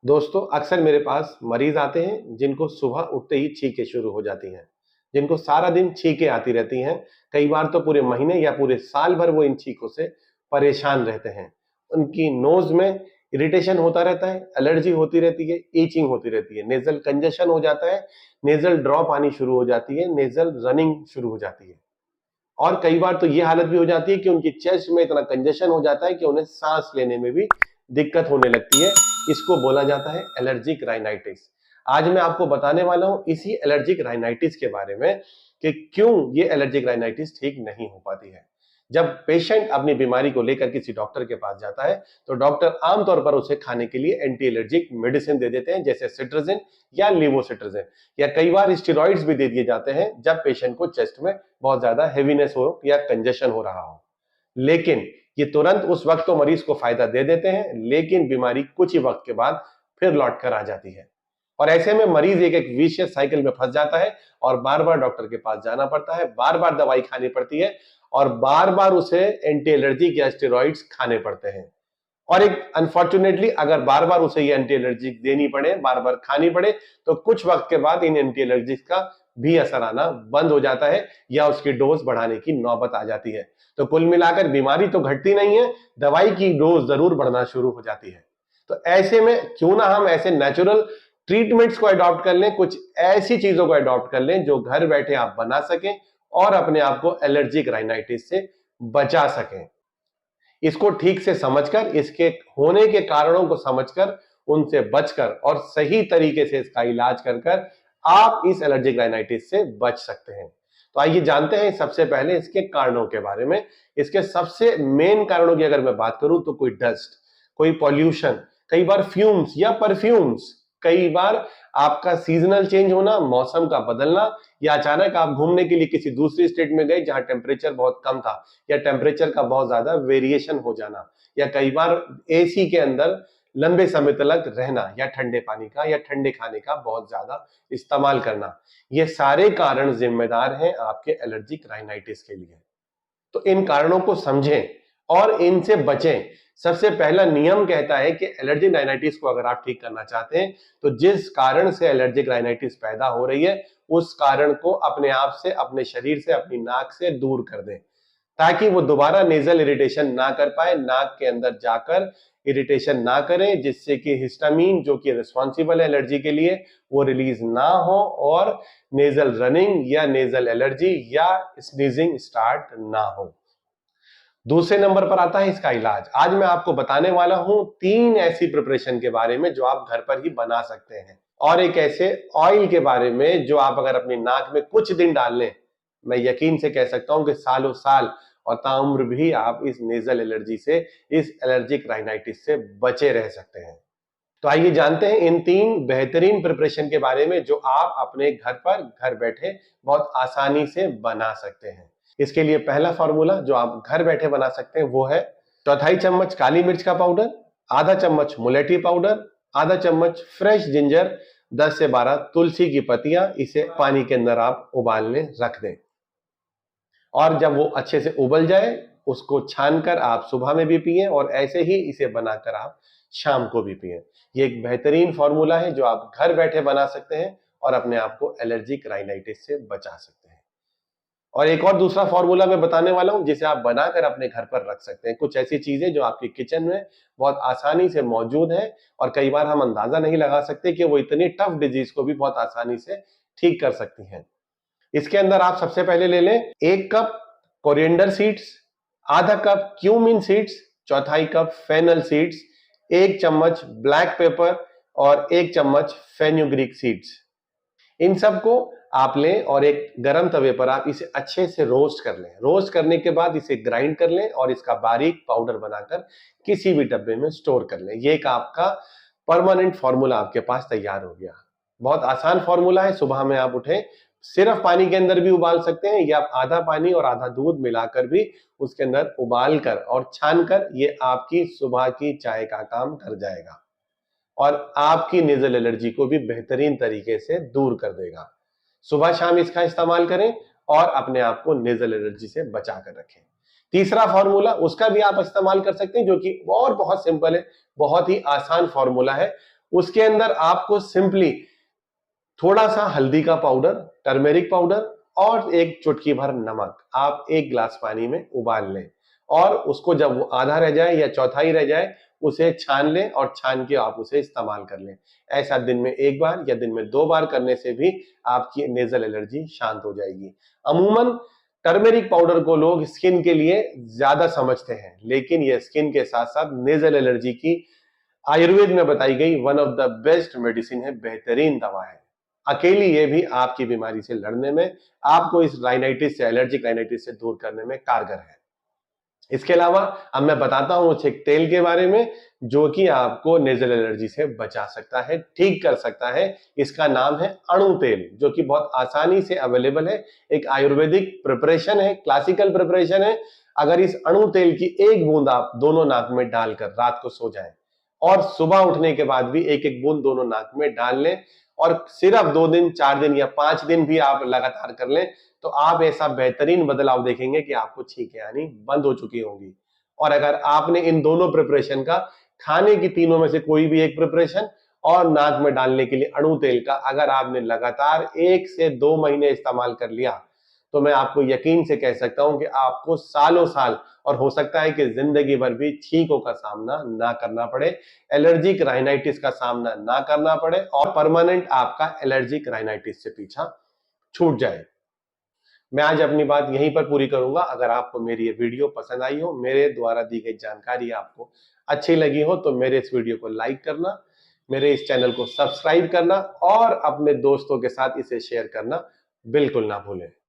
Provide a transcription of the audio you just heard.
दोस्तों, अक्सर मेरे पास मरीज आते हैं जिनको सुबह उठते ही छींकें शुरू हो जाती हैं, जिनको सारा दिन छींकें आती रहती हैं। कई बार तो पूरे महीने या पूरे साल भर वो इन छींकों से परेशान रहते हैं। उनकी नोज में इरिटेशन होता रहता है, एलर्जी होती रहती है, ईचिंग होती रहती है, नेजल कंजेशन हो जाता है, नेजल ड्रॉप आनी शुरू हो जाती है, नेजल रनिंग शुरू हो जाती है। और कई बार तो ये हालत भी हो जाती है कि उनकी चेस्ट में इतना कंजेशन हो जाता है कि उन्हें सांस लेने में भी दिक्कत होने लगती है। इसको बोला जाता है एलर्जिक राइनाइटिस। आज मैं आपको बताने वाला हूं इसी एलर्जिक राइनाइटिस के बारे में कि क्यों ये एलर्जिक राइनाइटिस ठीक नहीं हो पाती है। जब पेशेंट अपनी बीमारी को लेकर किसी डॉक्टर के पास जाता है तो डॉक्टर आमतौर पर उसे खाने के लिए एंटी एलर्जिक मेडिसिन दे देते हैं, जैसे सिट्राजिन या लिवोसिट्राजिन, या कई बार स्टेरॉइड्स भी दे दिए जाते हैं जब पेशेंट को चेस्ट में बहुत ज्यादा हेवीनेस हो या कंजेशन हो रहा हो। लेकिन ये तुरंत उस वक्त तो मरीज को फायदा दे देते हैं, लेकिन बीमारी कुछ ही वक्त के बाद फिर लौट कर आ जाती है। और ऐसे में मरीज एक एक विशियस साइकिल में फंस जाता है और बार बार डॉक्टर के पास जाना पड़ता है, बार बार दवाई खानी पड़ती है और बार बार उसे एंटी एलर्जिक या स्टेरॉइड्स खाने पड़ते हैं। और एक अनफॉर्चुनेटली अगर बार बार उसे ये एंटी एलर्जिक देनी पड़े, बार बार खानी पड़े, तो कुछ वक्त के बाद इन एंटी एलर्जिक का भी असर आना बंद हो जाता है या उसकी डोज बढ़ाने की नौबत आ जाती है। तो कुल मिलाकर बीमारी तो घटती नहीं है, दवाई की डोज जरूर बढ़ना शुरू हो जाती है। तो ऐसे में क्यों ना हम ऐसे नेचुरल ट्रीटमेंट्स को अडॉप्ट कर लें, कुछ ऐसी चीजों को अडॉप्ट कर लें जो घर बैठे आप बना सकें और अपने आप को एलर्जिक राइनाइटिस से बचा सकें। इसको ठीक से समझकर, इसके होने के कारणों को समझकर, उनसे बचकर और सही तरीके से इसका इलाज कर कर आप इस एलर्जिक राइनाइटिस से बच सकते हैं। तो आइए जानते हैं सबसे पहले इसके कारणों के बारे में। इसके सबसे मेन कारणों की अगर मैं बात करूं तो कोई डस्ट, कोई पॉल्यूशन, कई बार फ्यूम्स या परफ्यूम्स, कई बार आपका सीजनल चेंज होना, मौसम का बदलना, या अचानक आप घूमने के लिए किसी दूसरी स्टेट में गए जहां टेम्परेचर बहुत कम था, या टेम्परेचर का बहुत ज्यादा वेरिएशन हो जाना, या कई बार एसी के अंदर लंबे समय तक रहना, या ठंडे पानी का या ठंडे खाने का बहुत ज्यादा इस्तेमाल करना, ये सारे कारण जिम्मेदार हैं आपके एलर्जिक राइनाइटिस के लिए। तो इन कारणों को समझें और इनसे बचें। सबसे पहला नियम कहता है कि एलर्जिक राइनाइटिस को अगर आप ठीक करना चाहते हैं तो जिस कारण से एलर्जिक राइनाइटिस पैदा हो रही है उस कारण को अपने आप से, अपने शरीर से, अपनी नाक से दूर कर दें, ताकि वो दोबारा नेजल इरिटेशन ना कर पाए, नाक के अंदर जाकर इरिटेशन ना करें, जिससे कि हिस्टामीन जो कि रिस्पॉन्सिबल है एलर्जी के लिए वो रिलीज ना हो और नेजल रनिंग या नेजल एलर्जी या स्नीजिंग स्टार्ट ना हो। दूसरे नंबर पर आता है इसका इलाज। आज मैं आपको बताने वाला हूं 3 ऐसी प्रिपरेशन के बारे में जो आप घर पर ही बना सकते हैं, और एक ऐसे ऑयल के बारे में जो आप अगर अपनी नाक में कुछ दिन डाल लें, मैं यकीन से कह सकता हूं कि सालों साल और ताउम्र भी आप इस नेजल एलर्जी से, इस एलर्जिक राइनाइटिस से बचे रह सकते हैं। तो आइए जानते हैं इन 3 बेहतरीन प्रिपरेशन के बारे में जो आप अपने घर पर घर बैठे बहुत आसानी से बना सकते हैं। इसके लिए पहला फॉर्मूला जो आप घर बैठे बना सकते हैं वो है चौथाई चम्मच काली मिर्च का पाउडर, आधा चम्मच मुलेठी पाउडर, आधा चम्मच फ्रेश जिंजर, 10 से 12 तुलसी की पत्तियां। इसे पानी के अंदर आप उबालने रख दें और जब वो अच्छे से उबल जाए उसको छानकर आप सुबह में भी पिएं और ऐसे ही इसे बनाकर आप शाम को भी पिएं। ये एक बेहतरीन फॉर्मूला है जो आप घर बैठे बना सकते हैं और अपने आप को एलर्जिक राइनाइटिस से बचा सकते हैं। और एक और दूसरा फॉर्मूला मैं बताने वाला हूं जिसे आप बनाकर अपने घर पर रख सकते हैं। कुछ ऐसी चीजें जो आपके किचन में बहुत आसानी से मौजूद है और कई बार हम अंदाजा नहीं लगा सकते कि वो इतनी टफ डिजीज को भी बहुत आसानी से ठीक कर सकती हैं। इसके अंदर आप सबसे पहले ले लें 1 कप कोरिएंडर सीड्स, आधा कप क्यूमिन सीड्स, चौथाई कप फेनल सीड्स, 1 चम्मच ब्लैक पेपर और 1 चम्मच फेन्यूग्रीक सीड्स। इन सबको आप लें और एक गरम तवे पर आप इसे अच्छे से रोस्ट कर लें। रोस्ट करने के बाद इसे ग्राइंड कर लें और इसका बारीक पाउडर बनाकर किसी भी डब्बे में स्टोर कर लें। ये एक आपका परमानेंट फॉर्मूला आपके पास तैयार हो गया। बहुत आसान फॉर्मूला है। सुबह में आप उठें, सिर्फ पानी के अंदर भी उबाल सकते हैं या आप आधा पानी और आधा दूध मिलाकर भी उसके अंदर उबाल कर और छान कर, ये आपकी सुबह की चाय का काम कर जाएगा और आपकी नेजल एलर्जी को भी बेहतरीन तरीके से दूर कर देगा। सुबह शाम इसका इस्तेमाल करें और अपने आप को नेजल एलर्जी से बचा कर रखें। तीसरा फॉर्मूला, उसका भी आप इस्तेमाल कर सकते हैं जो कि और बहुत सिंपल है, बहुत ही आसान फॉर्मूला है। उसके अंदर आपको सिंपली थोड़ा सा हल्दी का पाउडर, टर्मेरिक पाउडर और एक चुटकी भर नमक आप 1 गिलास पानी में उबाल लें और उसको जब वो आधा रह जाए या चौथाई रह जाए उसे छान लें और छान के आप उसे इस्तेमाल कर लें। ऐसा दिन में 1 बार या दिन में 2 बार करने से भी आपकी नेजल एलर्जी शांत हो जाएगी। अमूमन टर्मेरिक पाउडर को लोग स्किन के लिए ज्यादा समझते हैं, लेकिन यह स्किन के साथ साथ नेजल एलर्जी की आयुर्वेद में बताई गई one of the best medicine है, बेहतरीन दवा है। अकेली ये भी आपकी बीमारी से लड़ने में, आपको इस राइनाइटिस से, एलर्जिक राइनाइटिस से दूर करने में कारगर है। इसके अलावा अब मैं बताता हूं उस एक तेल के बारे में जो कि आपको नेजल एलर्जी से बचा सकता है, ठीक कर सकता है। इसका नाम है अणु तेल, जो कि बहुत आसानी से अवेलेबल है। एक आयुर्वेदिक प्रिपरेशन है, क्लासिकल प्रिपरेशन है। अगर इस अणु तेल की 1 बूंद आप दोनों नाक में डालकर रात को सो जाएं और सुबह उठने के बाद भी 1-1 बूंद दोनों नाक में डाल लें और सिर्फ 2 दिन, 4 दिन या 5 दिन भी आप लगातार कर लें, तो आप ऐसा बेहतरीन बदलाव देखेंगे कि आपको छींकें आनी बंद हो चुकी होंगी। और अगर आपने इन दोनों प्रिपरेशन का, खाने की तीनों में से कोई भी एक प्रिपरेशन और नाक में डालने के लिए अणु तेल का, अगर आपने लगातार 1 से 2 महीने इस्तेमाल कर लिया, तो मैं आपको यकीन से कह सकता हूं कि आपको सालों साल और हो सकता है कि जिंदगी भर भी छींकों का सामना ना करना पड़े, एलर्जिक राइनाइटिस का सामना ना करना पड़े और परमानेंट आपका एलर्जिक राइनाइटिस से पीछा छूट जाए। मैं आज अपनी बात यहीं पर पूरी करूंगा। अगर आपको मेरी ये वीडियो पसंद आई हो, मेरे द्वारा दी गई जानकारी आपको अच्छी लगी हो, तो मेरे इस वीडियो को लाइक करना, मेरे इस चैनल को सब्सक्राइब करना और अपने दोस्तों के साथ इसे शेयर करना बिल्कुल ना भूलें।